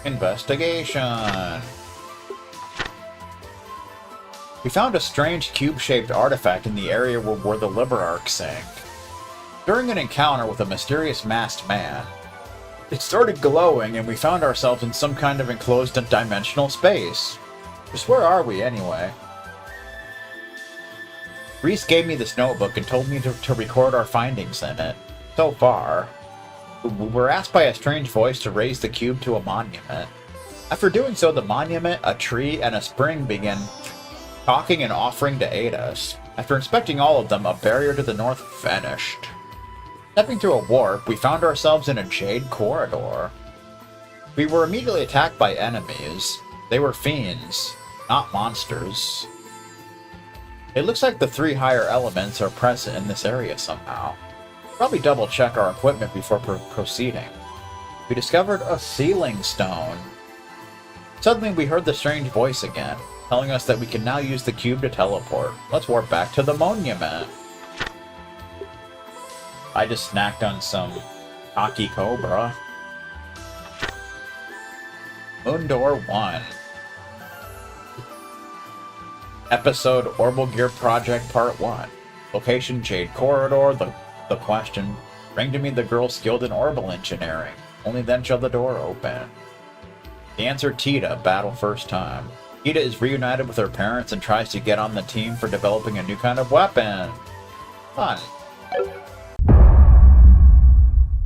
Investigation. We found a strange cube-shaped artifact in the area where the Liberarch sank. During an encounter with a mysterious masked man, it started glowing and we found ourselves in some kind of enclosed dimensional space. Just where are we, anyway? Reese gave me this notebook and told me to record our findings in it. So far, we were asked by a strange voice to raise the cube to a monument. After doing so, the monument, a tree, and a spring began talking and offering to aid us. After inspecting all of them, a barrier to the north vanished. Stepping through a warp, we found ourselves in a jade corridor. We were immediately attacked by enemies. They were fiends, not monsters. It looks like the 3 higher elements are present in this area somehow. Probably double check our equipment before proceeding. We discovered a sealing stone. Suddenly we heard the strange voice again, telling us that we can now use the cube to teleport. Let's warp back to the monument. I just snacked on some Taki Cobra. Moon Door 1. Episode Orbal Gear Project Part 1. Location Jade Corridor. The question. Bring to me the girl skilled in Orbal engineering. Only then shall the door open. The answer, Tita. Battle first time. Tita is reunited with her parents and tries to get on the team for developing a new kind of weapon. Fun.